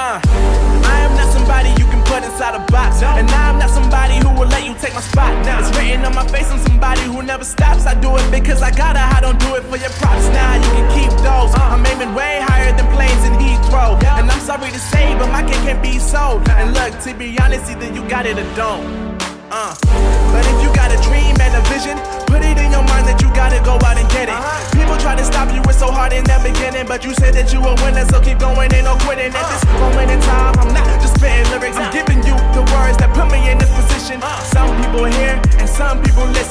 I am not somebody you can put inside a box, and I'm not somebody who will let you take my spot. It's written on my face, I'm somebody who never stops. I do it because I gotta, I don't do it for your props. Now you can keep those. I'm aiming way higher than planes in Heathrow, and I'm sorry to say, but my cake can't be sold. And look, to be honest, either you got it or don't. But if you got a dream and a vision, put it in your mind that you gotta go out and get it. People try to stop you, it's so hard in the beginning, but you said that you a winner, so keep going, ain't no quitting. At this moment in time, I'm not just spitting lyrics, I'm giving you the words that put me in this position. Some people hear and some people listen.